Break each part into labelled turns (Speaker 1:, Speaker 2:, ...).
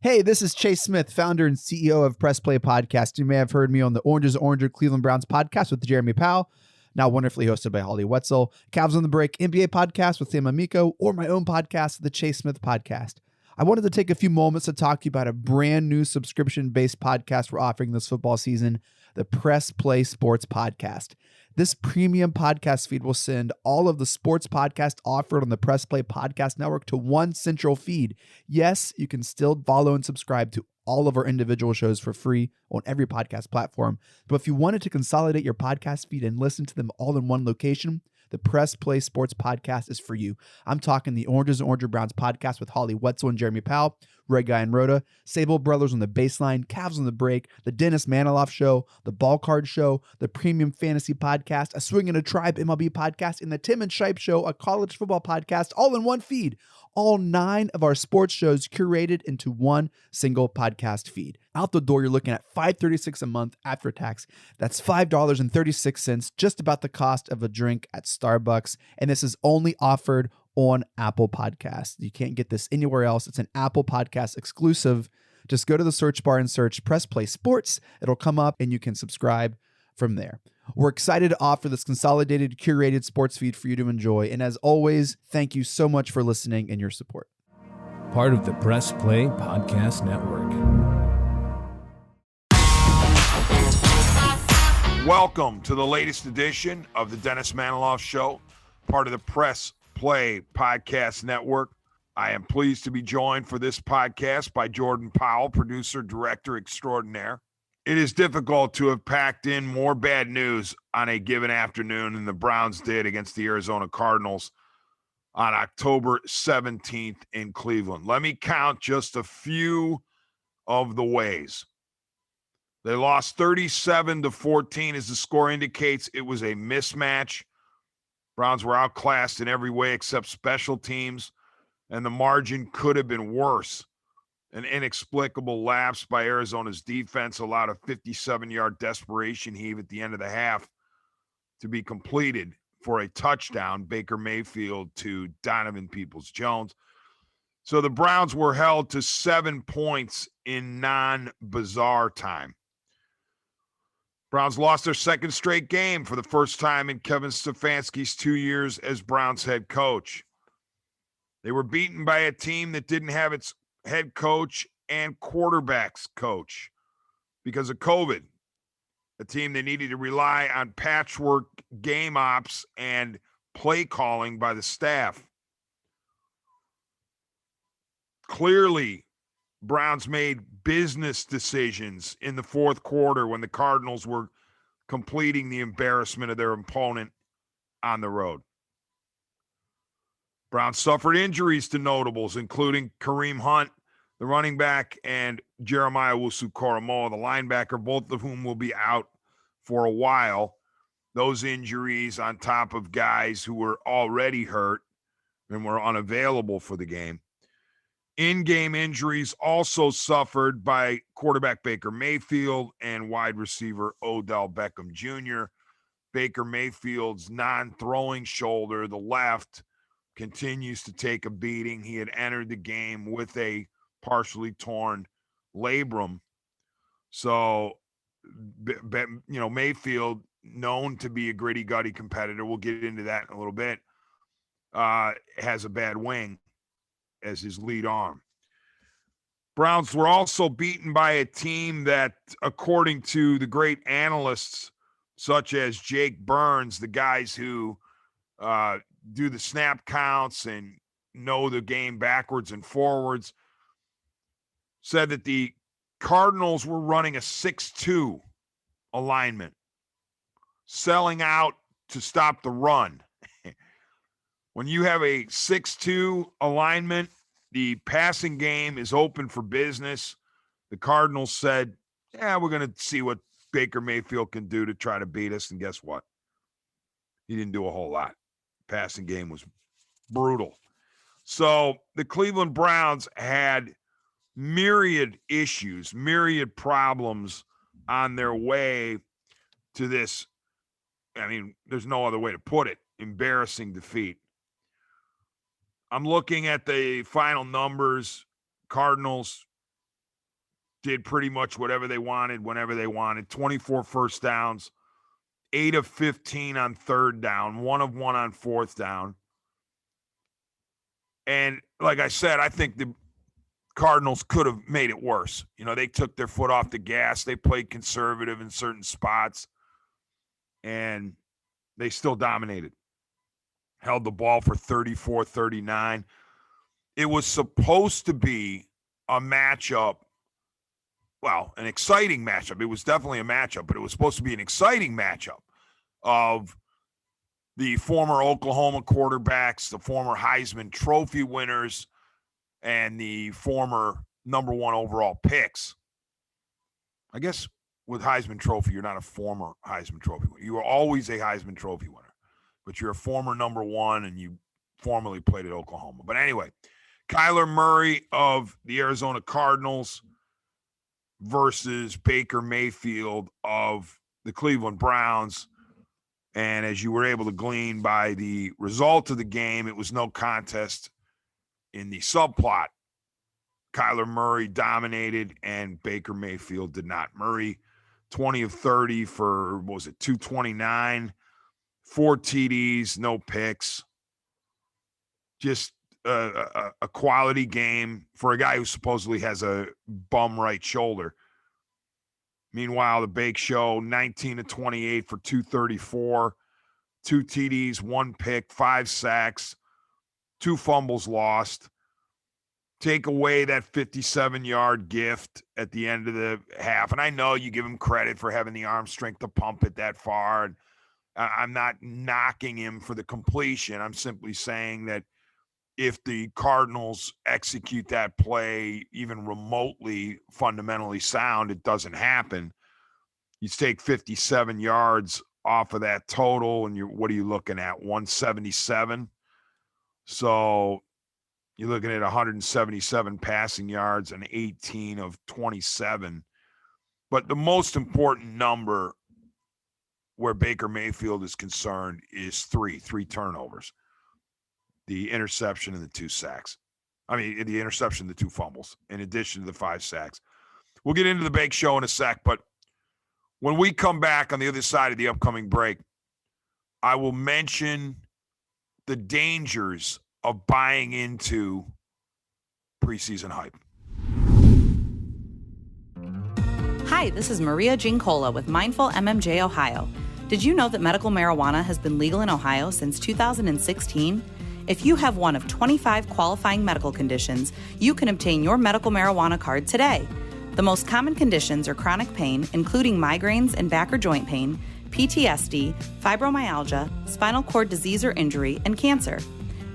Speaker 1: Hey, this is Chase Smith, founder and CEO of Press Play Podcast. You may have heard me on the Oranges Oranger Cleveland Browns podcast with Jeremy Powell, now wonderfully hosted by Holly Wetzel, Cavs on the Break NBA podcast with Sam Amico, or my own podcast, the Chase Smith Podcast. I wanted to take a few moments to talk to you about a brand new subscription-based podcast we're offering this football season, the Press Play Sports Podcast. This premium podcast feed will send all of the sports podcasts offered on the Press Play Podcast Network to one central feed. Yes, you can still follow and subscribe to all of our individual shows for free on every podcast platform. But if you wanted to consolidate your podcast feed and listen to them all in one location, the Press Play Sports Podcast is for you. I'm talking the Oranges and Oranger Browns podcast with Holly Wetzel and Jeremy Powell, Red Guy and Rhoda, Sable Brothers on the Baseline, Cavs on the Break, the Dennis Manoloff Show, the Ball Card Show, the Premium Fantasy Podcast, a Swing and a Tribe MLB podcast, and the Tim and Shipe Show, a college football podcast, all in one feed. All 9 of our sports shows curated into one single podcast feed. Out the door, you're looking at $5.36 a month after tax. That's $5.36, just about the cost of a drink at Starbucks. And this is only offered on Apple Podcasts. You can't get this anywhere else. It's an Apple Podcast exclusive. Just go to the search bar and search Press Play Sports. It'll come up and you can subscribe from there. We're excited to offer this consolidated, curated sports feed for you to enjoy. And as always, thank you so much for listening and your support.
Speaker 2: Part of the Press Play Podcast Network.
Speaker 3: Welcome to the latest edition of the Dennis Manoloff Show, part of the Press Play Podcast Network. I am pleased to be joined for this podcast by Jordan Powell, producer, director extraordinaire. It is difficult to have packed in more bad news on a given afternoon than the Browns did against the Arizona Cardinals on October 17th in Cleveland. Let me count just a few of the ways. They lost 37-14. As the score indicates, it was a mismatch. Browns were outclassed in every way except special teams, and the margin could have been worse. An inexplicable lapse by Arizona's defense allowed a 57-yard desperation heave at the end of the half to be completed for a touchdown, Baker Mayfield to Donovan Peoples-Jones. So the Browns were held to 7 points in non-bizarre time. Browns lost their second straight game for the first time in Kevin Stefanski's 2 years as Browns head coach. They were beaten by a team that didn't have its head coach and quarterbacks coach because of COVID. A team that needed to rely on patchwork game ops and play calling by the staff. Clearly, Browns made business decisions in the fourth quarter when the Cardinals were completing the embarrassment of their opponent on the road. Browns suffered injuries to notables, including Kareem Hunt, the running back, and Jeremiah Owusu-Koramoah, the linebacker, both of whom will be out for a while. Those injuries on top of guys who were already hurt and were unavailable for the game. In-game injuries also suffered by quarterback Baker Mayfield and wide receiver Odell Beckham Jr. Baker Mayfield's non-throwing shoulder, the left, continues to take a beating. He had entered the game with a partially torn labrum. So, Mayfield, known to be a gritty, gutty competitor, we'll get into that in a little bit, has a bad wing as his lead arm. Browns were also beaten by a team that, according to the great analysts such as Jake Burns, the guys who do the snap counts and know the game backwards and forwards, said that the Cardinals were running a 6-2 alignment, selling out to stop the run. When you have a 6-2 alignment, the passing game is open for business. The Cardinals said, yeah, we're going to see what Baker Mayfield can do to try to beat us. And guess what? He didn't do a whole lot. Passing game was brutal. So the Cleveland Browns had myriad issues, myriad problems on their way to this. I mean, there's no other way to put it. Embarrassing defeat. I'm looking at the final numbers. Cardinals did pretty much whatever they wanted, whenever they wanted. 24 first downs, 8 of 15 on third down, 1 of 1 on fourth down. And like I said, I think the Cardinals could have made it worse. They took their foot off the gas. They played conservative in certain spots, and they still dominated. Held the ball for 34-39. It was supposed to be a matchup, well, an exciting matchup. It was definitely a matchup, but it was supposed to be an exciting matchup of the former Oklahoma quarterbacks, the former Heisman Trophy winners, and the former number 1 overall picks. I guess with Heisman Trophy, you're not a former Heisman Trophy winner. You are always a Heisman Trophy winner, but you're a former number 1 and you formerly played at Oklahoma. But anyway, Kyler Murray of the Arizona Cardinals versus Baker Mayfield of the Cleveland Browns. And as you were able to glean by the result of the game, it was no contest in the subplot. Kyler Murray dominated and Baker Mayfield did not. Murray, 20 of 30 for, 229, 4 TDs, no picks. Just a quality game for a guy who supposedly has a bum right shoulder. Meanwhile, the Bake Show, 19 of 28 for 234, 2 TDs, 1 pick, 5 sacks, 2 fumbles lost. Take away that 57-yard gift at the end of the half. And I know you give him credit for having the arm strength to pump it that far. And I'm not knocking him for the completion. I'm simply saying that if the Cardinals execute that play even remotely fundamentally sound, it doesn't happen. You take 57 yards off of that total, and what are you looking at? 177. So you're looking at 177 passing yards and 18 of 27. But the most important number where Baker Mayfield is concerned is three turnovers. The interception and the 2 sacks. The interception, the 2 fumbles, in addition to the 5 sacks. We'll get into the Bake Show in a sec, but when we come back on the other side of the upcoming break, I will mention the dangers of buying into preseason hype.
Speaker 4: Hi, this is Maria Gincola with Mindful MMJ Ohio. Did you know that medical marijuana has been legal in Ohio since 2016? If you have one of 25 qualifying medical conditions, you can obtain your medical marijuana card today. The most common conditions are chronic pain, including migraines and back or joint pain, PTSD, fibromyalgia, spinal cord disease or injury, and cancer.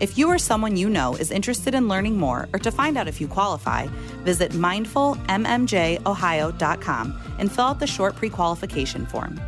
Speaker 4: If you or someone you know is interested in learning more or to find out if you qualify, visit mindfulmmjohio.com and fill out the short pre-qualification form.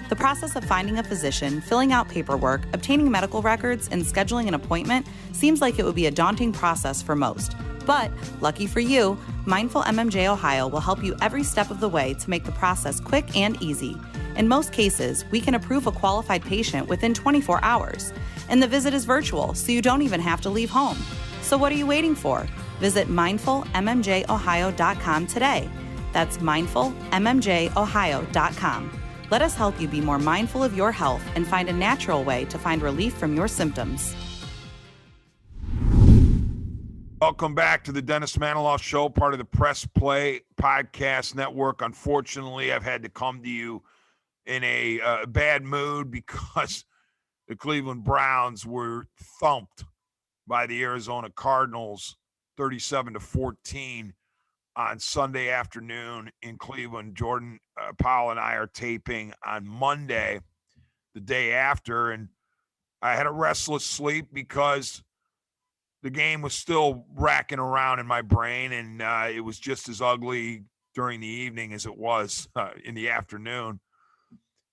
Speaker 4: The process of finding a physician, filling out paperwork, obtaining medical records, and scheduling an appointment seems like it would be a daunting process for most. But, lucky for you, Mindful MMJ Ohio will help you every step of the way to make the process quick and easy. In most cases, we can approve a qualified patient within 24 hours. And the visit is virtual, so you don't even have to leave home. So what are you waiting for? Visit mindfulmmjohio.com today. That's mindfulmmjohio.com. Let us help you be more mindful of your health and find a natural way to find relief from your symptoms.
Speaker 3: Welcome back to the Dennis Manoloff Show, part of the Press Play Podcast Network. Unfortunately, I've had to come to you in a bad mood because the Cleveland Browns were thumped by the Arizona Cardinals 37-14 on Sunday afternoon in Cleveland. Jordan Powell and I are taping on Monday, the day after, and I had a restless sleep because the game was still racking around in my brain, and it was just as ugly during the evening as it was in the afternoon.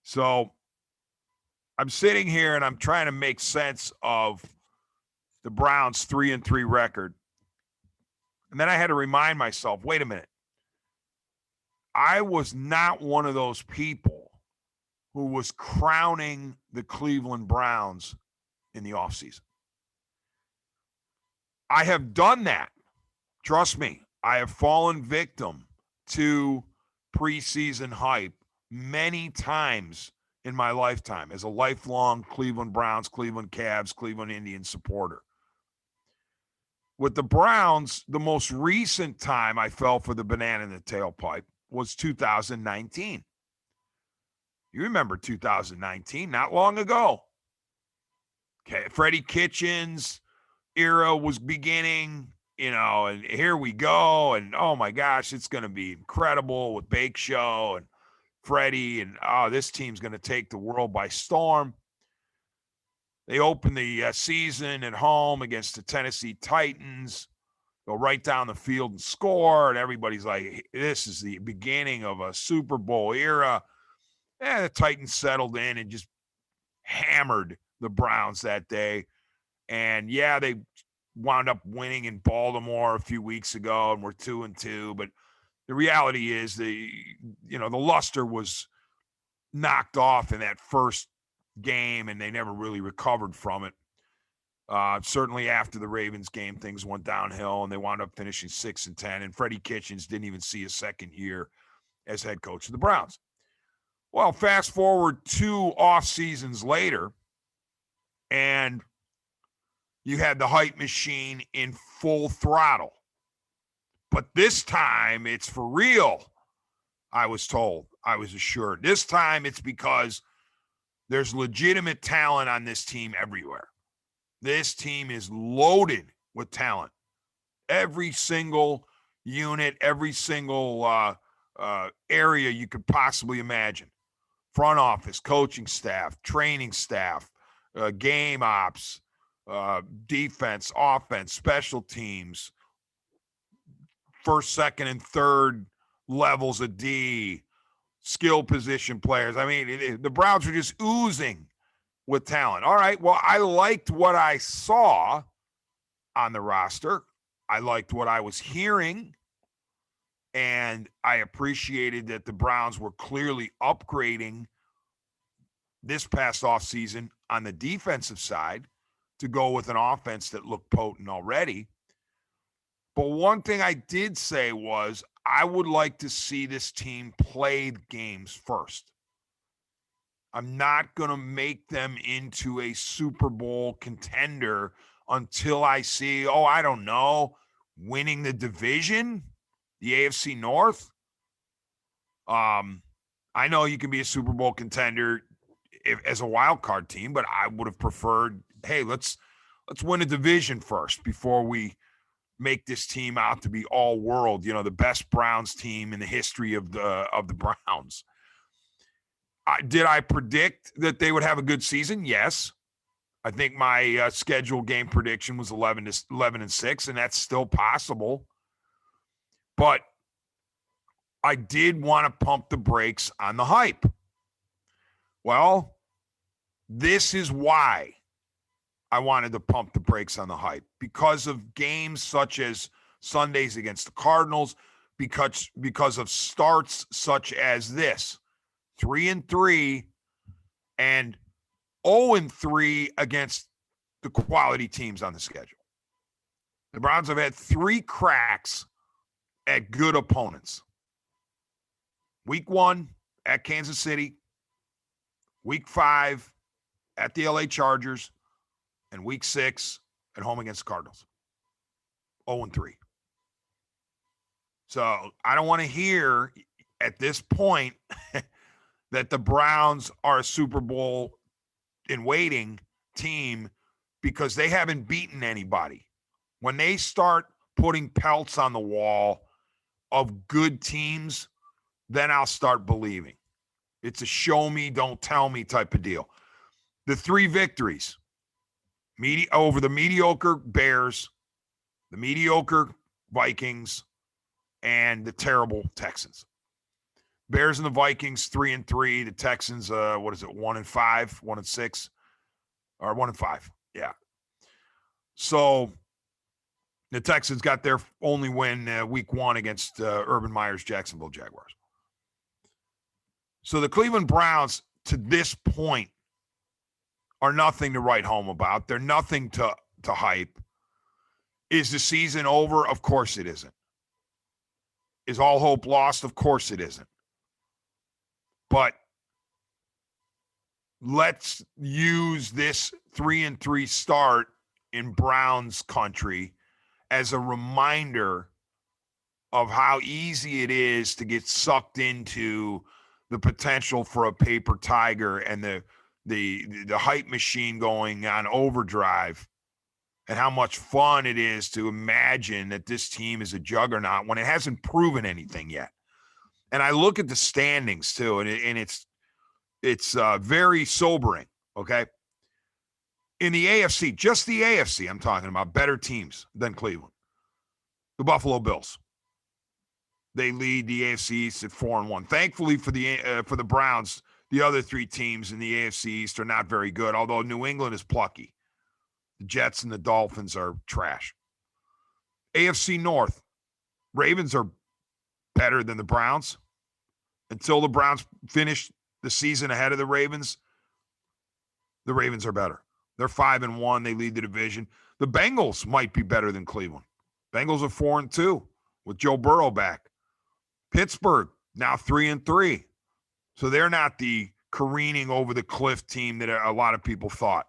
Speaker 3: So I'm sitting here and I'm trying to make sense of the Browns' 3-3 record. And then I had to remind myself, wait a minute. I was not one of those people who was crowning the Cleveland Browns in the offseason. I have done that. Trust me, I have fallen victim to preseason hype many times in my lifetime as a lifelong Cleveland Browns, Cleveland Cavs, Cleveland Indians supporter. With the Browns, the most recent time I fell for the banana in the tailpipe was 2019. You remember 2019, not long ago. Okay, Freddie Kitchens era was beginning, and here we go. And oh my gosh, it's going to be incredible with Bake Show and Freddie. And this team's going to take the world by storm. They open the season at home against the Tennessee Titans, go right down the field and score. And everybody's like, this is the beginning of a Super Bowl era. And the Titans settled in and just hammered the Browns that day. And yeah, they wound up winning in Baltimore a few weeks ago and we're 2-2. But the reality is the luster was knocked off in that first game and they never really recovered from it. Certainly after the Ravens game, things went downhill and they wound up finishing 6-10. And Freddie Kitchens didn't even see a second year as head coach of the Browns. Well, fast forward 2 off seasons later, and you had the hype machine in full throttle. But this time it's for real, I was told. I was assured. This time it's because there's legitimate talent on this team everywhere. This team is loaded with talent. Every single unit, every single area you could possibly imagine. Front office, coaching staff, training staff, game ops, defense, offense, special teams, first, second, and third levels of D, skill position players. I mean, the Browns were just oozing with talent. All right, well, I liked what I saw on the roster. I liked what I was hearing, and I appreciated that the Browns were clearly upgrading this past offseason on the defensive side to go with an offense that looked potent already. But one thing I did say was I would like to see this team play the games first. I'm not going to make them into a Super Bowl contender until I see, I don't know, winning the division, the AFC North. I know you can be a Super Bowl contender as a wild card team, but I would have preferred, hey, let's win a division first before we make this team out to be all world, the best Browns team in the history of the Browns. Did I predict that they would have a good season? Yes. I think my scheduled game prediction was 11-6, and that's still possible. But I did want to pump the brakes on the hype. Well, this is why I wanted to pump the brakes on the hype, because of games such as Sundays against the Cardinals, because of starts such as this, 3-3 and 0-3 against the quality teams on the schedule. The Browns have had 3 cracks at good opponents. Week 1 at Kansas City, Week 5 at the LA Chargers, and Week 6 at home against the Cardinals. 0-3. So I don't want to hear at this point that the Browns are a Super Bowl in waiting team because they haven't beaten anybody. When they start putting pelts on the wall of good teams, then I'll start believing. It's a show me, don't tell me type of deal. The 3 victories over the mediocre Bears, the mediocre Vikings, and the terrible Texans. Bears and the Vikings 3-3. The Texans, 1-5, 1-6, or 1-5. Yeah. So the Texans got their only win week 1 against Urban Meyer's Jacksonville Jaguars. So the Cleveland Browns to this point are nothing to write home about. They're nothing to hype. Is the season over? Of course it isn't. Is all hope lost? Of course it isn't. But let's use this 3-3 start in Browns country as a reminder of how easy it is to get sucked into the potential for a paper tiger and the hype machine going on overdrive, and how much fun it is to imagine that this team is a juggernaut when it hasn't proven anything yet. And I look at the standings too, and it's very sobering. Okay, in the AFC, just the AFC, I'm talking about better teams than Cleveland. The Buffalo Bills. They lead the AFC East at 4-1. Thankfully for the Browns, the other three teams in the AFC East are not very good, although New England is plucky. The Jets and the Dolphins are trash. AFC North, Ravens are better than the Browns. Until the Browns finish the season ahead of the Ravens are better. They're 5-1. They lead the division. The Bengals might be better than Cleveland. Bengals are 4-2 with Joe Burrow back. Pittsburgh now 3-3. So they're not the careening over the cliff team that a lot of people thought.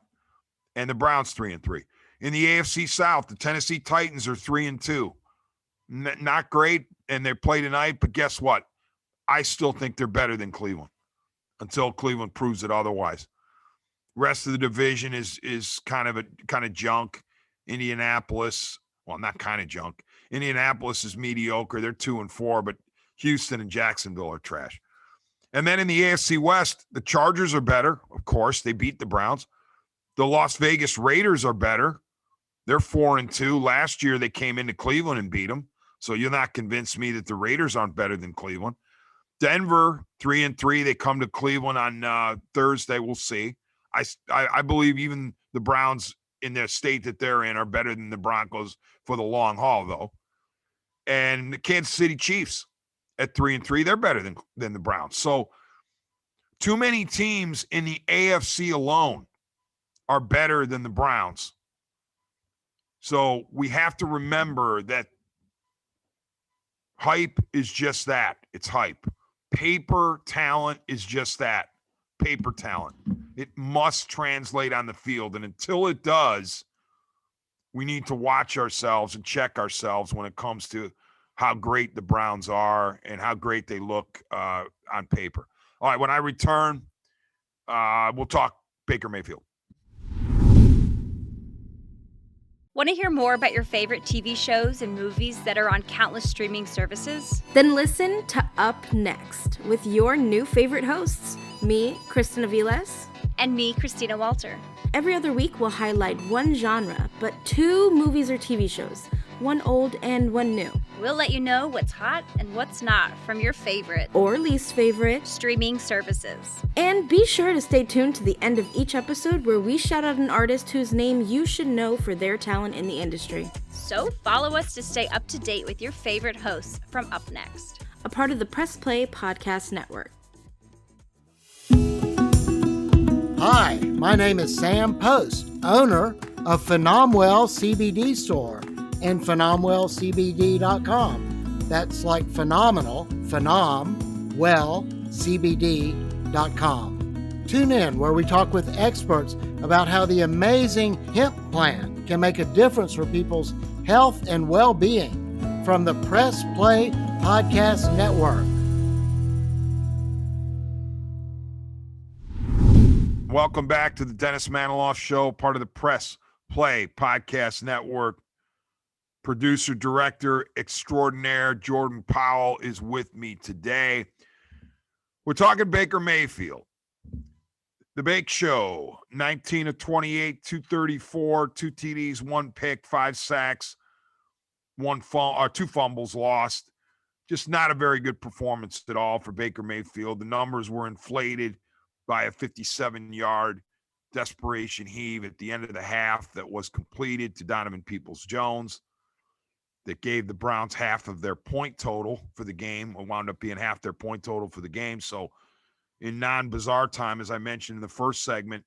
Speaker 3: And the Browns 3-3. In the AFC South, the Tennessee Titans are 3-2. Not great, and they play tonight, but guess what? I still think they're better than Cleveland until Cleveland proves it otherwise. Rest of the division is kind of junk. Indianapolis, well, not kind of junk. Indianapolis is mediocre. They're 2-4, but Houston and Jacksonville are trash. And then in the AFC West, the Chargers are better. Of course, they beat the Browns. The Las Vegas Raiders are better. They're 4-2. Last year, they came into Cleveland and beat them. So you'll not convince me that the Raiders aren't better than Cleveland. Denver, 3-3. They come to Cleveland on Thursday. We'll see. I believe even the Browns in their state that they're in are better than the Broncos for the long haul, though. And the Kansas City Chiefs at 3-3, they're better than the Browns. So too many teams in the AFC alone are better than the Browns. So we have to remember that hype is just that. It's hype. Paper talent is just that. Paper talent. It must translate on the field. And until it does, we need to watch ourselves and check ourselves when it comes to how great the Browns are and how great they look on paper. All right, when I return, we'll talk Baker Mayfield.
Speaker 5: Want to hear more about your favorite TV shows and movies that are on countless streaming services?
Speaker 6: Then listen to Up Next with your new favorite hosts, me, Kristen Aviles,
Speaker 5: And me, Christina Walter.
Speaker 6: Every other week, we'll highlight one genre, but 2 movies or TV shows, one old and one new.
Speaker 5: We'll let you know what's hot and what's not from your favorite
Speaker 6: or least favorite
Speaker 5: streaming services.
Speaker 6: And be sure to stay tuned to the end of each episode where we shout out an artist whose name you should know for their talent in the industry.
Speaker 5: So follow us to stay up to date with your favorite hosts from Up Next,
Speaker 6: a part of the Press Play Podcast Network.
Speaker 7: Hi, my name is Sam Post, owner of Phenomwell CBD Store and PhenomwellCBD.com. That's like phenomenal, PhenomwellCBD.com. Tune in where we talk with experts about how the amazing hemp plant can make a difference for people's health and well-being from the Press Play Podcast Network.
Speaker 3: Welcome back to the Dennis Manoloff Show, part of the Press Play Podcast Network. Producer, director extraordinaire Jordan Powell is with me today. We're talking Baker Mayfield. The Bake Show, 19 of 28, 234, 2 TDs, 1 pick, 5 sacks, 2 fumbles lost. Just not a very good performance at all for Baker Mayfield. The numbers were inflated by a 57-yard desperation heave at the end of the half that was completed to Donovan Peoples-Jones that gave the Browns half of their point total for the game. It wound up being half their point total for the game. So in non-bizarre time, as I mentioned in the first segment,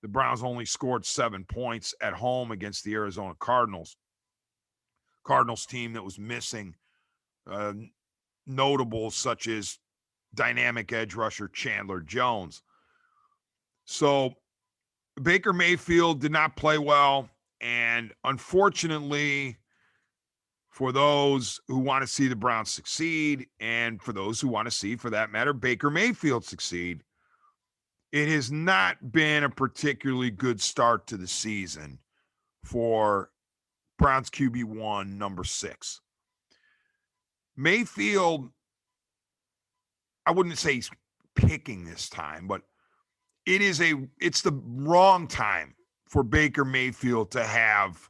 Speaker 3: the Browns only scored 7 points at home against the Arizona Cardinals. Cardinals team that was missing notables such as dynamic edge rusher Chandler Jones. So Baker Mayfield did not play well, and unfortunately, for those who want to see the Browns succeed, and for those who want to see, for that matter, Baker Mayfield succeed, it has not been a particularly good start to the season for Browns QB1, number 6. Mayfield, I wouldn't say he's picking this time, but it's the wrong time for Baker Mayfield to have,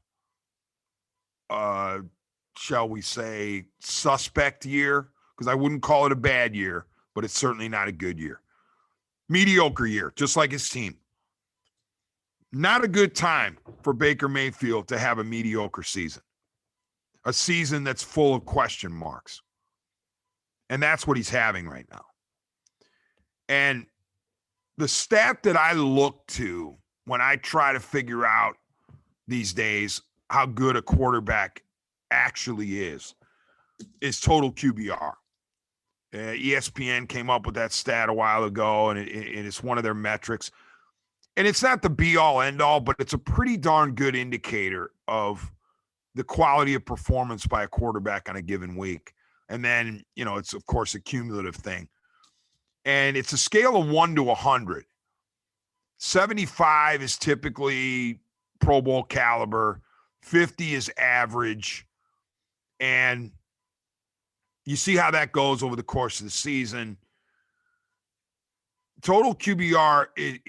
Speaker 3: shall we say, suspect year, because I wouldn't call it a bad year, but it's certainly not a good year. Mediocre year, just like his team. Not a good time for Baker Mayfield to have a mediocre season. A season that's full of question marks. And that's what he's having right now. And the stat that I look to when I try to figure out these days how good a quarterback actually is total QBR. ESPN came up with that stat a while ago, and it's one of their metrics. And it's not the be-all, end-all, but it's a pretty darn good indicator of the quality of performance by a quarterback on a given week. And then, it's, of course, a cumulative thing. And it's a scale of 1 to 100. 75 is typically Pro Bowl caliber. 50 is average. And you see how that goes over the course of the season. Total QBR, it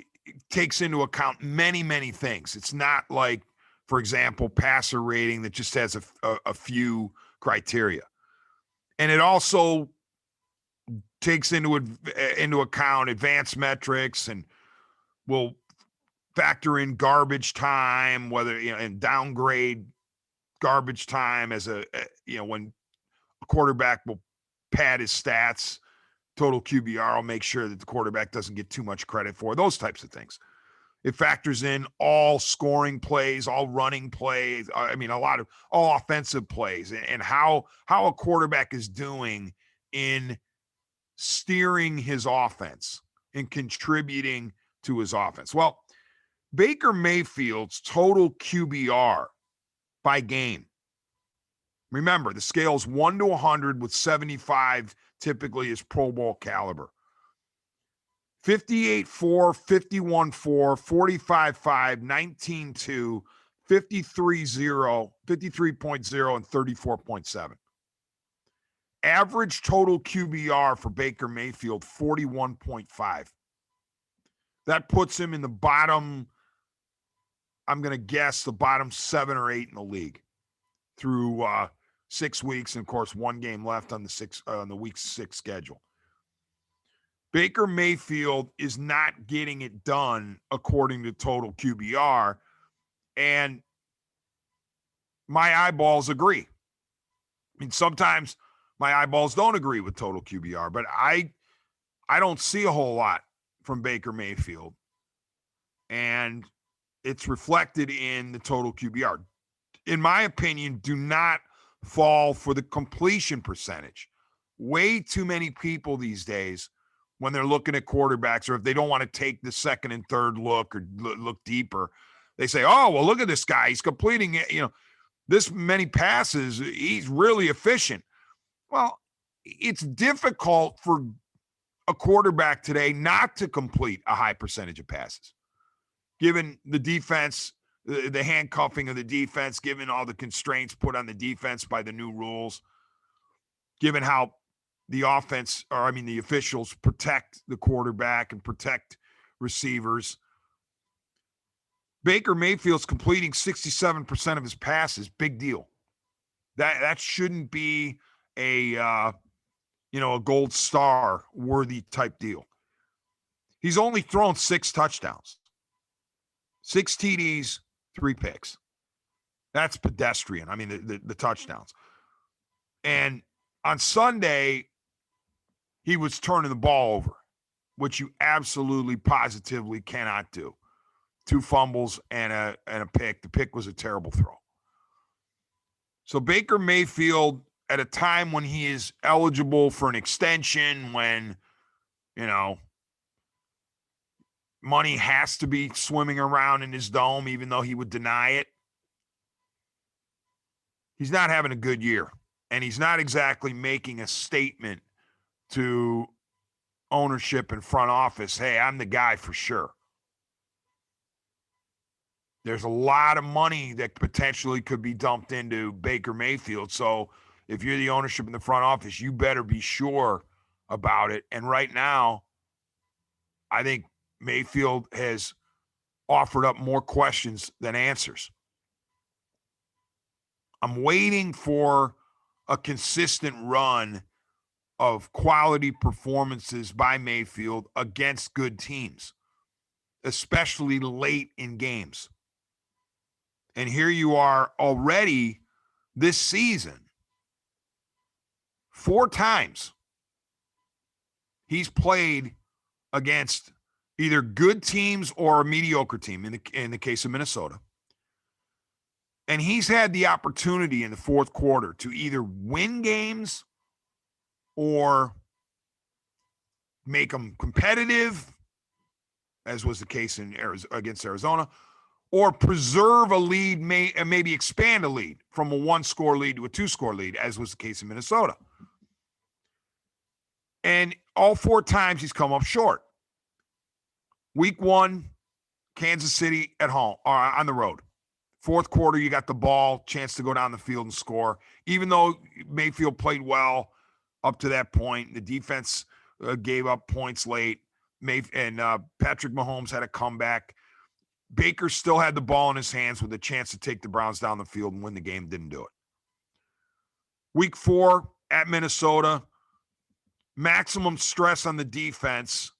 Speaker 3: takes into account many, many things. It's not like, for example, passer rating that just has a few criteria. And it also takes into account advanced metrics and will factor in garbage time, and downgrade garbage time as when a quarterback will pad his stats. Total QBR will make sure that the quarterback doesn't get too much credit for those types of things. It factors in all scoring plays, all running plays. All offensive plays, and how a quarterback is doing in steering his offense and contributing to his offense. Well, Baker Mayfield's total QBR by game. Remember, the scale is 1 to 100, with 75 typically is Pro Bowl caliber. 58-4, 51-4, 45-5, 19-2, 53-0, 53.0, and 34.7. Average total QBR for Baker Mayfield, 41.5. That puts him in the bottom, I'm going to guess, the bottom 7 or 8 in the league through 6 weeks, and of course 1 game left on the week 6 schedule. Baker Mayfield is not getting it done according to total QBR, and my eyeballs agree. Sometimes my eyeballs don't agree with total QBR, but I don't see a whole lot from Baker Mayfield, and it's reflected in the total QBR. In my opinion, do not fall for the completion percentage. Way too many people these days, when they're looking at quarterbacks, or if they don't want to take the second and third look or look deeper, they say, oh, well, look at this guy. He's completing it, this many passes. He's really efficient. Well, it's difficult for a quarterback today not to complete a high percentage of passes, given the defense, the handcuffing of the defense, given all the constraints put on the defense by the new rules, given how the officials protect the quarterback and protect receivers. Baker Mayfield's completing 67% of his passes. Big deal. That shouldn't be a gold star worthy type deal. He's only thrown 6 touchdowns, 6 TDs, 3 picks. That's pedestrian. The touchdowns. And on Sunday, he was turning the ball over, which you absolutely, positively cannot do. 2 fumbles and a pick. The pick was a terrible throw. So Baker Mayfield at a time when he is eligible for an extension, when, money has to be swimming around in his dome, even though he would deny it. He's not having a good year, and he's not exactly making a statement to ownership and front office. Hey, I'm the guy for sure. There's a lot of money that potentially could be dumped into Baker Mayfield. So if you're the ownership in the front office, you better be sure about it. And right now, I think Mayfield has offered up more questions than answers. I'm waiting for a consistent run of quality performances by Mayfield against good teams, especially late in games. And here you are already this season, 4 times he's played against either good teams or a mediocre team in the case of Minnesota. And he's had the opportunity in the fourth quarter to either win games or make them competitive, as was the case against Arizona, or preserve a lead, maybe expand a lead from a 1-score lead to a 2-score lead, as was the case in Minnesota. And all 4 times he's come up short. Week 1, Kansas City at home, or on the road. Fourth quarter, you got the ball, chance to go down the field and score. Even though Mayfield played well up to that point, the defense gave up points late, and Patrick Mahomes had a comeback. Baker still had the ball in his hands with a chance to take the Browns down the field and win the game. Didn't do it. Week 4 at Minnesota, maximum stress on the defense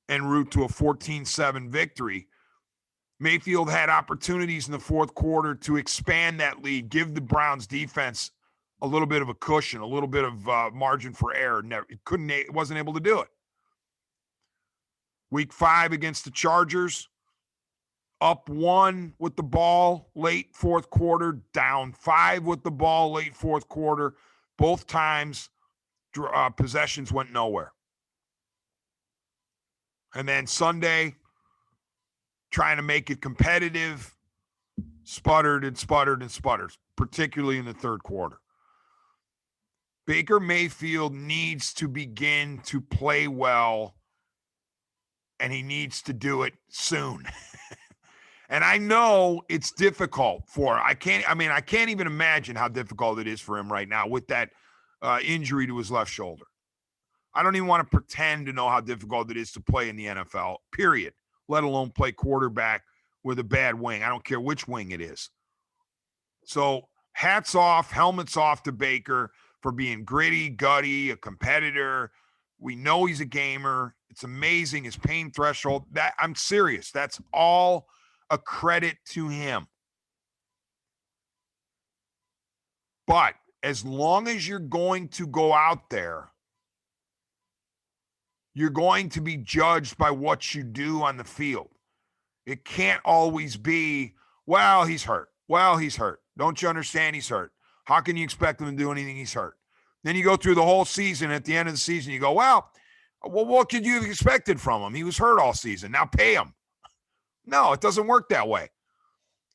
Speaker 3: en route to a 14-7 victory. Mayfield had opportunities in the fourth quarter to expand that lead, give the Browns defense a little bit of a cushion, a little bit of margin for error. It wasn't able to do it. Week 5 against the Chargers, up 1 with the ball late fourth quarter, down 5 with the ball late fourth quarter. Both times possessions went nowhere. And then Sunday, trying to make it competitive, sputtered, particularly in the third quarter. Baker Mayfield needs to begin to play well, and he needs to do it soon. And I know it's difficult for him. I can't even imagine how difficult it is for him right now with that injury to his left shoulder. I don't even want to pretend to know how difficult it is to play in the NFL, period, let alone play quarterback with a bad wing. I don't care which wing it is. So hats off, helmets off to Baker for being gritty, gutty, a competitor. We know he's a gamer. It's amazing, his pain threshold. I'm serious. That's all a credit to him. But as long as you're going to go out there, you're going to be judged by what you do on the field. It can't always be, well, he's hurt. Well, he's hurt. Don't you understand he's hurt? How can you expect him to do anything? He's hurt. Then you go through the whole season. At the end of the season, you go, well, what could you have expected from him? He was hurt all season. Now pay him. No, it doesn't work that way.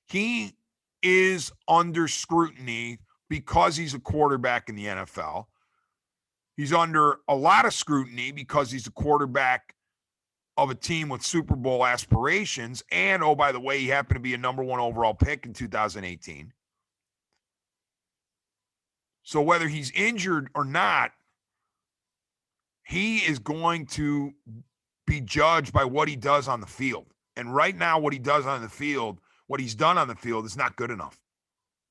Speaker 3: He is under scrutiny because he's a quarterback in the NFL. He's under a lot of scrutiny because he's a quarterback of a team with Super Bowl aspirations. And, oh, by the way, he happened to be a number 1 overall pick in 2018. So whether he's injured or not, he is going to be judged by what he does on the field. And right now, what he does on the field, what he's done on the field is not good enough.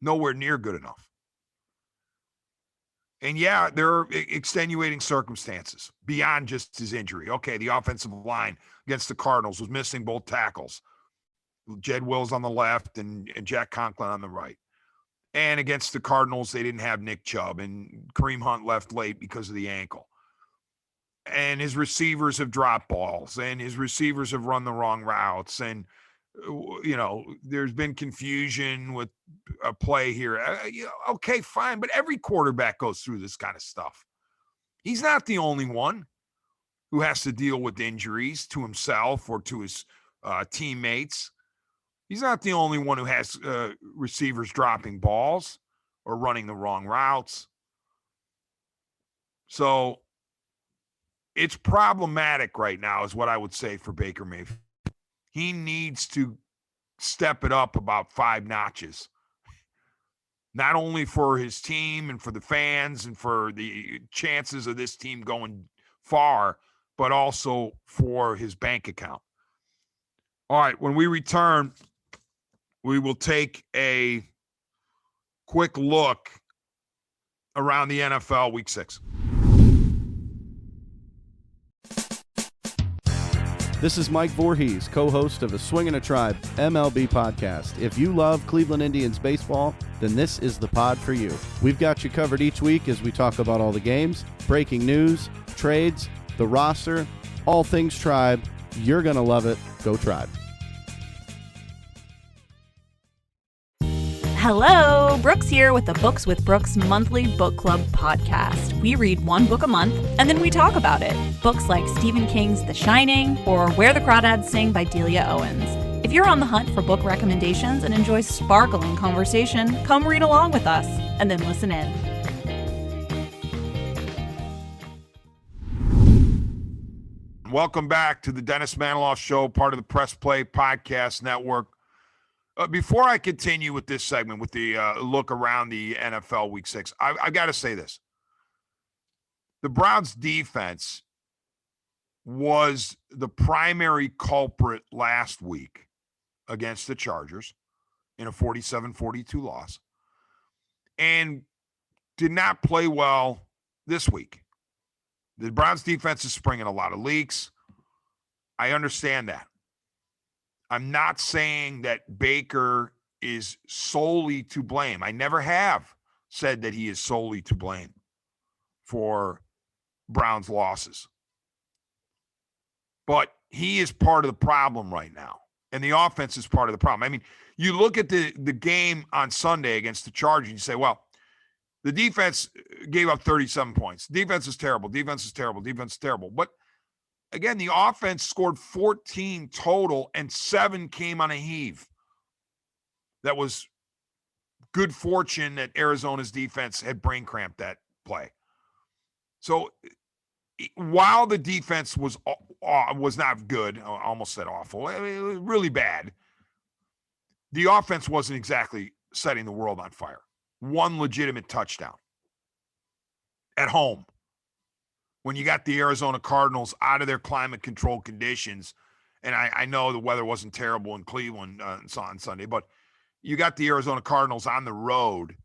Speaker 3: Nowhere near good enough. And yeah, there are extenuating circumstances beyond just his injury. Okay, the offensive line against the Cardinals was missing both tackles. Jed Wills on the left and Jack Conklin on the right. And against the Cardinals, they didn't have Nick Chubb, and Kareem Hunt left late because of the ankle. And his receivers have dropped balls, and his receivers have run the wrong routes, and there's been confusion with a play here. Okay, fine. But every quarterback goes through this kind of stuff. He's not the only one who has to deal with injuries to himself or to his teammates. He's not the only one who has receivers dropping balls or running the wrong routes. So it's problematic right now is what I would say for Baker Mayfield. He needs to step it up about 5 notches, not only for his team and for the fans and for the chances of this team going far, but also for his bank account. All right, when we return, we will take a quick look around the NFL Week 6.
Speaker 8: This is Mike Voorhees, co-host of the Swingin' a Tribe MLB podcast. If you love Cleveland Indians baseball, then this is the pod for you. We've got you covered each week as we talk about all the games, breaking news, trades, the roster, all things Tribe. You're going to love it. Go Tribe.
Speaker 9: Hello, Brooks here with the Books with Brooks monthly book club podcast. We read one book a month and then we talk about it. Books like Stephen King's The Shining or Where the Crawdads Sing by Delia Owens. If you're on the hunt for book recommendations and enjoy sparkling conversation, come read along with us and then listen in.
Speaker 3: Welcome back to the Dennis Manoloff Show, part of the Press Play Podcast Network. Before I continue with this segment, with the look around the NFL Week 6, I got to say this. The Browns' defense was the primary culprit last week against the Chargers in a 47-42 loss and did not play well this week. The Browns' defense is springing a lot of leaks. I understand that. I'm not saying that Baker is solely to blame. I never have said that he is solely to blame for Browns' losses. But he is part of the problem right now. And the offense is part of the problem. I mean, you look at the game on Sunday against the Chargers, and you say, well, the defense gave up 37 points. Defense is terrible. Defense is terrible. Defense is terrible. But again, the offense scored 14 total, and 7 came on a heave. That was good fortune that Arizona's defense had brain cramped that play. So while the defense was not good, I almost said awful, it was really bad, the offense wasn't exactly setting the world on fire. 1 legitimate touchdown at home. When you got the Arizona Cardinals out of their climate-controlled conditions, and I know the weather wasn't terrible in Cleveland on Sunday, but you got the Arizona Cardinals on the road,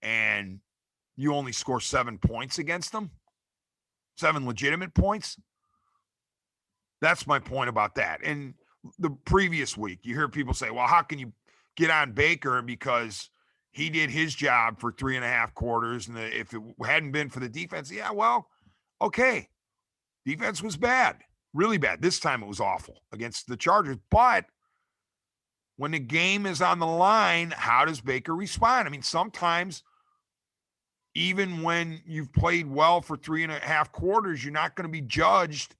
Speaker 3: and you only score 7 points against them? 7 legitimate points? That's my point about that. And the previous week, you hear people say, well, how can you get on Baker because he did his job for 3.5 quarters, and if it hadn't been for the defense, yeah, well, okay, defense was bad, really bad. This time it was awful against the Chargers. But when the game is on the line, how does Baker respond? I mean, sometimes even when you've played well for 3.5 quarters, you're not going to be judged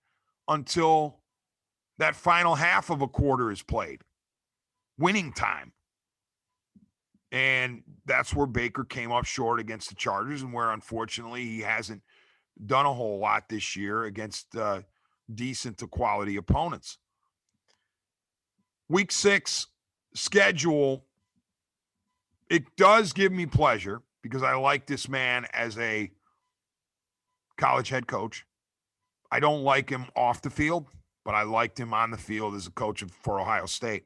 Speaker 3: until that final half of a quarter is played, winning time. And that's where Baker came up short against the Chargers, and where unfortunately he hasn't done a whole lot this year against decent to quality opponents. Week 6 schedule, it does give me pleasure because I like this man as a college head coach. I don't like him off the field, but I liked him on the field as a coach for Ohio State.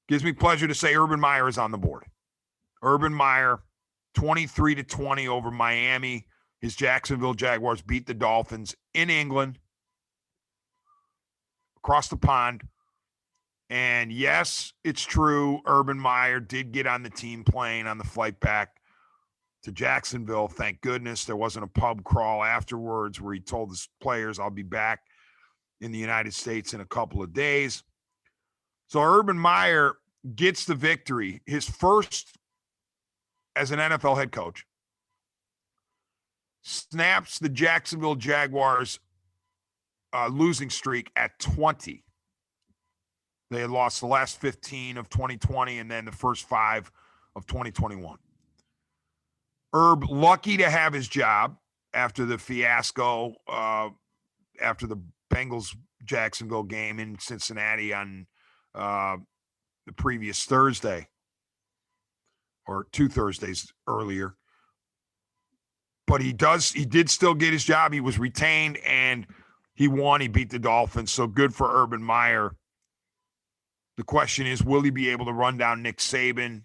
Speaker 3: Gives me pleasure to say Urban Meyer is on the board. Urban Meyer, 23-20 over Miami. His Jacksonville Jaguars beat the Dolphins in England, across the pond. And yes, it's true, Urban Meyer did get on the team plane on the flight back to Jacksonville. Thank goodness there wasn't a pub crawl afterwards where he told his players, I'll be back in the United States in a couple of days. So Urban Meyer gets the victory, his first as an NFL head coach, snaps the Jacksonville Jaguars losing streak at 20. They had lost the last 15 of 2020 and then the first 5 of 2021. Herb, lucky to have his job after the fiasco, after the Bengals-Jacksonville game in Cincinnati on the previous Thursday, or 2 Thursdays earlier. But he did still get his job. He was retained, and he won. He beat the Dolphins, so good for Urban Meyer. The question is, will he be able to run down Nick Saban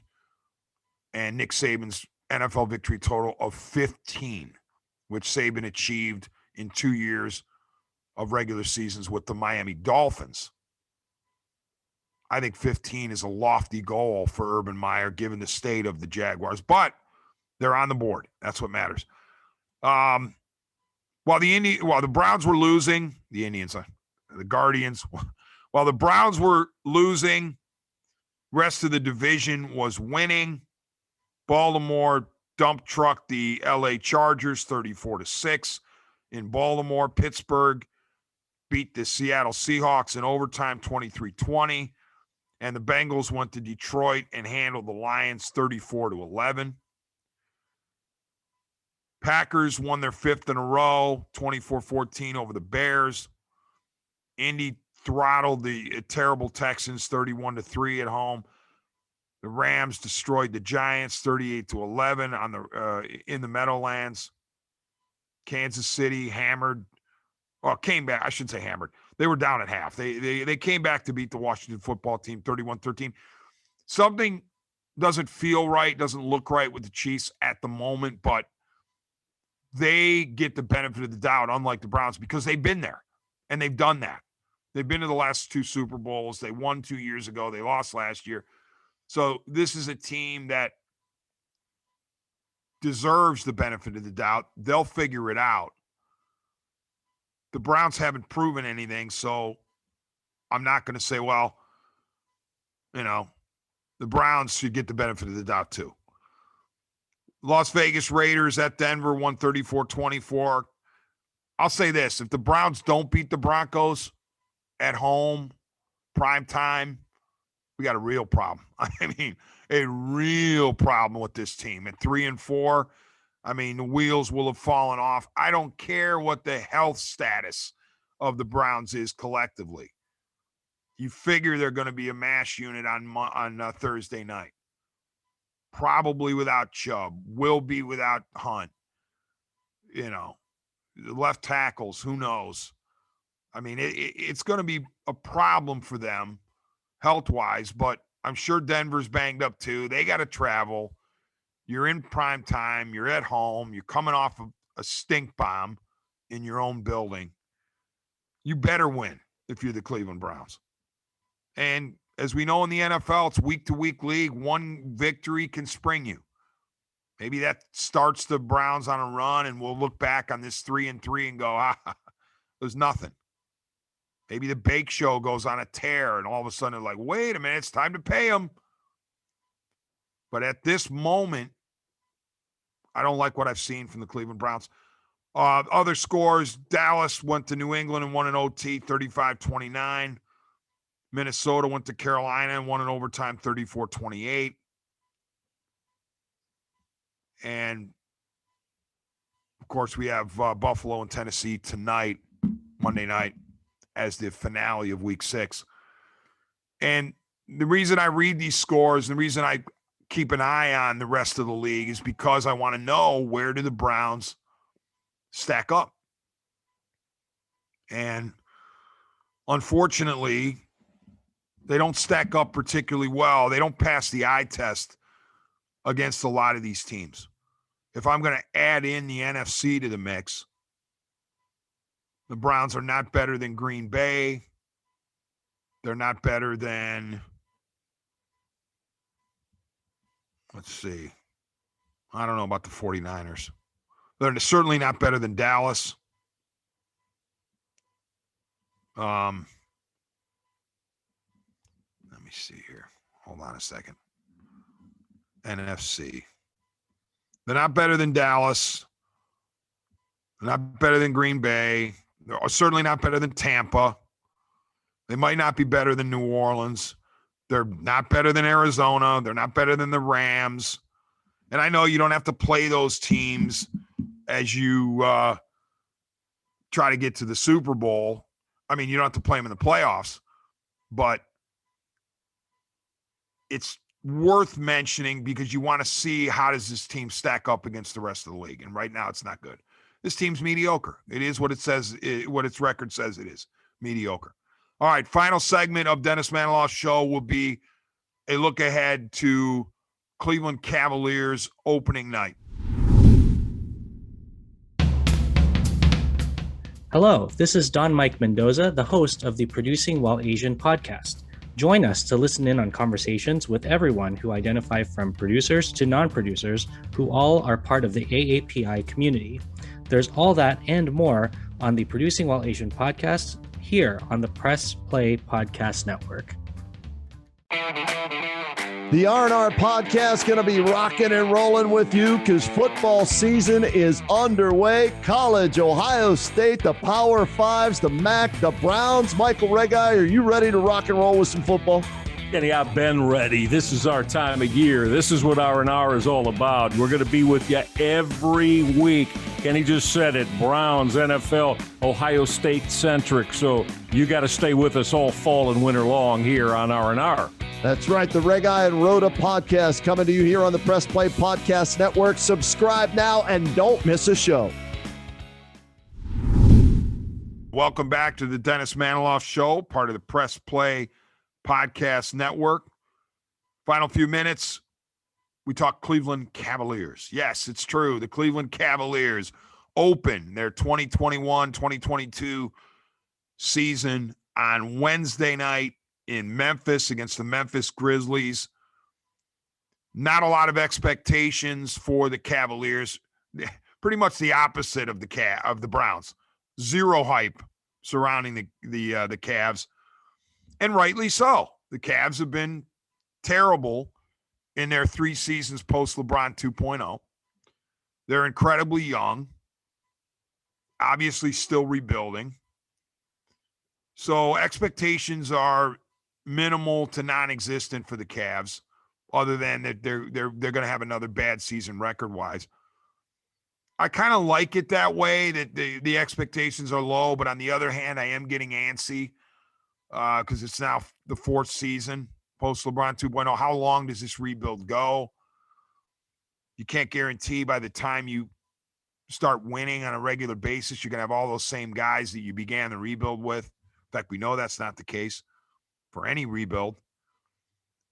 Speaker 3: and Nick Saban's NFL victory total of 15, which Saban achieved in 2 years of regular seasons with the Miami Dolphins? I think 15 is a lofty goal for Urban Meyer, given the state of the Jaguars, but they're on the board. That's what matters. While the Browns were losing, the Guardians, while the Browns were losing, rest of the division was winning. Baltimore dump trucked the LA Chargers 34-6 in Baltimore. Pittsburgh beat the Seattle Seahawks in overtime 23-20. And the Bengals went to Detroit and handled the Lions 34-11. Packers won their 5th in a row, 24-14 over the Bears. Indy throttled the terrible Texans 31-3 at home. The Rams destroyed the Giants 38-11 on the in the Meadowlands. Kansas City came back. I shouldn't say hammered. They were down at half. They came back to beat the Washington football team 31-13. Something doesn't feel right, doesn't look right with the Chiefs at the moment, but they get the benefit of the doubt, unlike the Browns, because they've been there and they've done that. They've been to the last 2 Super Bowls. They won 2 years ago. They lost last year. So this is a team that deserves the benefit of the doubt. They'll figure it out. The Browns haven't proven anything, so I'm not going to say, well, the Browns should get the benefit of the doubt too. Las Vegas Raiders at Denver, 134-24. I'll say this. If the Browns don't beat the Broncos at home, prime time, we got a real problem. I mean, a real problem with this team. At 3-4, the wheels will have fallen off. I don't care what the health status of the Browns is collectively. You figure they're going to be a mash unit on Thursday night. Probably without Chubb, will be without Hunt. The left tackles, who knows? It's going to be a problem for them health-wise, but I'm sure Denver's banged up too. They got to travel. You're in prime time. You're at home. You're coming off of a stink bomb in your own building. You better win if you're the Cleveland Browns. And as we know in the NFL, it's week-to-week league. One victory can spring you. Maybe that starts the Browns on a run, and we'll look back on this 3-3 and go, it was nothing. Maybe the Bake Show goes on a tear, and all of a sudden they're like, wait a minute, it's time to pay them. But at this moment, I don't like what I've seen from the Cleveland Browns. Other scores, Dallas went to New England and won an OT, 35-29. Minnesota went to Carolina and won in overtime, 34-28. And, of course, we have Buffalo and Tennessee tonight, Monday night, as the finale of Week 6. And the reason I read these scores, the reason I keep an eye on the rest of the league is because I want to know, where do the Browns stack up? And, unfortunately, they don't stack up particularly well. They don't pass the eye test against a lot of these teams. If I'm going to add in the NFC to the mix, the Browns are not better than Green Bay. They're not better than, let's see, I don't know about the 49ers. They're certainly not better than Dallas. see here. Hold on a second. NFC. They're not better than Dallas. They're not better than Green Bay. They're certainly not better than Tampa. They might not be better than New Orleans. They're not better than Arizona. They're not better than the Rams. And I know you don't have to play those teams as you try to get to the Super Bowl. I mean, you don't have to play them in the playoffs, but it's worth mentioning because you want to see how does this team stack up against the rest of the league. And right now it's not good. This team's mediocre. It is what it says, what its record says it is, mediocre. All right, final segment of Dennis Manoloff's show will be a look ahead to Cleveland Cavaliers opening night.
Speaker 10: Hello, this is Don Mike Mendoza, the host of the Producing While Asian podcast. Join us to listen in on conversations with everyone who identify from producers to non-producers who all are part of the AAPI community. There's all that and more on the Producing While Asian podcast here on the Press Play Podcast Network.
Speaker 11: The R&R podcast going to be rocking and rolling with you because football season is underway. College, Ohio State, the Power Fives, the MAC, the Browns. Michael Regai, are you ready to rock and roll with some football?
Speaker 2: Kenny, I've been ready. This is our time of year. This is what R&R is all about. We're going to be with you every week. Kenny just said it, Browns, NFL, Ohio State centric. So you got to stay with us all fall and winter long here on R&R.
Speaker 11: That's right. The Regai and Rhoda podcast coming to you here on the Press Play Podcast Network. Subscribe now and don't miss a show.
Speaker 3: Welcome back to the Dennis Manoloff Show, part of the Press Play Podcast Network. Final few minutes, we talk Cleveland Cavaliers. Yes, it's true. The Cleveland Cavaliers open their 2021-2022 season on Wednesday night in Memphis against the Memphis Grizzlies. Not a lot of expectations for the Cavaliers. Pretty much the opposite of the Browns. Zero hype surrounding the Cavs. And rightly so. The Cavs have been terrible in their 3 seasons post-LeBron 2.0. They're incredibly young, obviously still rebuilding. So expectations are minimal to non-existent for the Cavs, other than that they're going to have another bad season record-wise. I kind of like it that way, that the expectations are low, but on the other hand, I am getting antsy because it's now the 4th season post-LeBron 2.0. How long does this rebuild go? You can't guarantee by the time you start winning on a regular basis, you're going to have all those same guys that you began the rebuild with. In fact, we know that's not the case for any rebuild.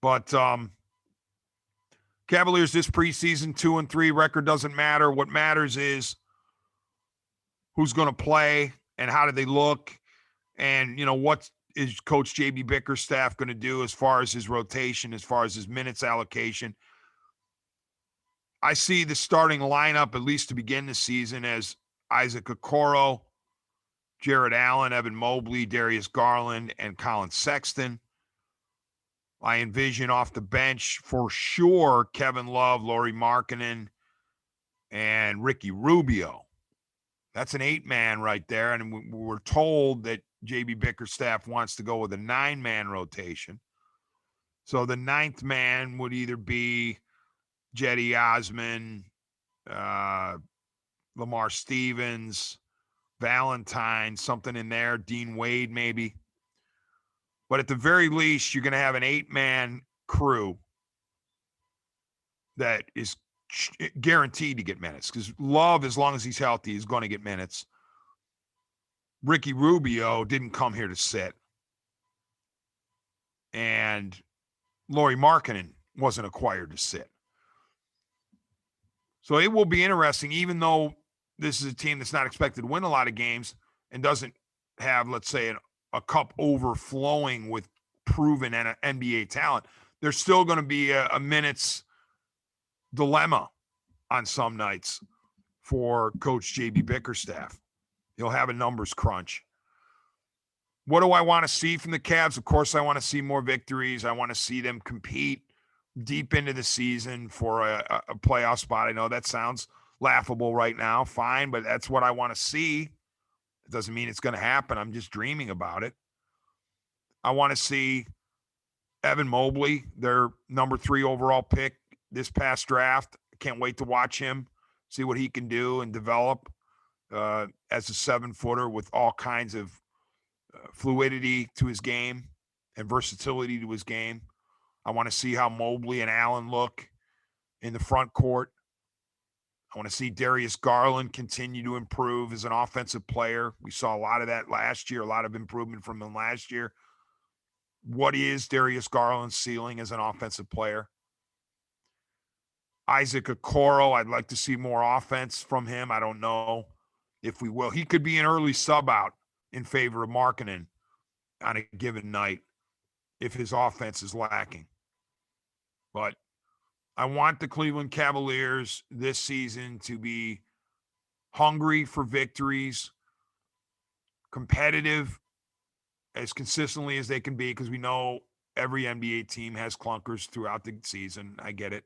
Speaker 3: But Cavaliers this preseason, 2-3, record doesn't matter. What matters is who's going to play and how do they look, and what is Coach J.B. Bickerstaff going to do as far as his rotation, as far as his minutes allocation. I see the starting lineup, at least to begin the season, as Isaac Okoro, Jared Allen, Evan Mobley, Darius Garland, and Colin Sexton. I envision off the bench for sure Kevin Love, Lauri Markkanen, and Ricky Rubio. That's an 8-man right there. And we're told that J.B. Bickerstaff wants to go with a 9-man rotation. So the 9th man would either be Jetty Osman, Lamar Stevens, Valentine, something in there, Dean Wade maybe. But at the very least, you're going to have an 8-man crew that is guaranteed to get minutes, because Love, as long as he's healthy, is going to get minutes. Ricky Rubio didn't come here to sit. And Lauri Markkanen wasn't acquired to sit. So it will be interesting, even though this is a team that's not expected to win a lot of games and doesn't have, let's say, a cup overflowing with proven NBA talent. There's still going to be a minutes dilemma on some nights for Coach J.B. Bickerstaff. He'll have a numbers crunch. What do I want to see from the Cavs? Of course, I want to see more victories. I want to see them compete deep into the season for a playoff spot. I know that sounds laughable right now. Fine, but that's what I want to see. It doesn't mean it's going to happen. I'm just dreaming about it. I want to see Evan Mobley, their number 3 overall pick this past draft. Can't wait to watch him, see what he can do and develop as a 7-footer with all kinds of fluidity to his game and versatility to his game. I want to see how Mobley and Allen look in the front court. I want to see Darius Garland continue to improve as an offensive player. We saw a lot of that last year, a lot of improvement from him last year. What is Darius Garland's ceiling as an offensive player? Isaac Okoro, I'd like to see more offense from him. I don't know if we will. He could be an early sub out in favor of Markkanen on a given night if his offense is lacking. But I want the Cleveland Cavaliers this season to be hungry for victories, competitive as consistently as they can be, because we know every NBA team has clunkers throughout the season. I get it.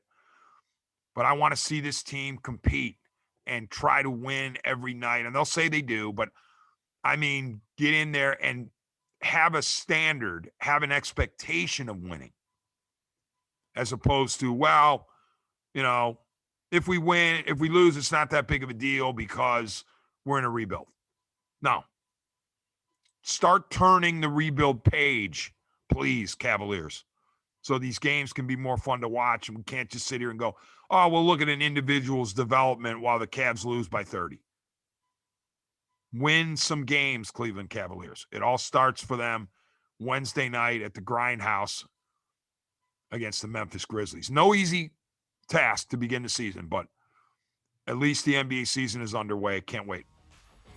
Speaker 3: But I want to see this team compete and try to win every night. And they'll say they do, but I mean, get in there and have a standard, have an expectation of winning, as opposed to, well, you know, if we win, if we lose, it's not that big of a deal because we're in a rebuild. No. Start turning the rebuild page, please, Cavaliers, so these games can be more fun to watch, and we can't just sit here and go, oh, we'll look at an individual's development while the Cavs lose by 30. Win some games, Cleveland Cavaliers. It all starts for them Wednesday night at the Grindhouse against the Memphis Grizzlies. No easy task to begin the season, but at least the NBA season is underway. Can't wait.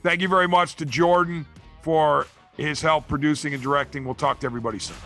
Speaker 3: Thank you very much to Jordan for his help producing and directing. We'll talk to everybody soon.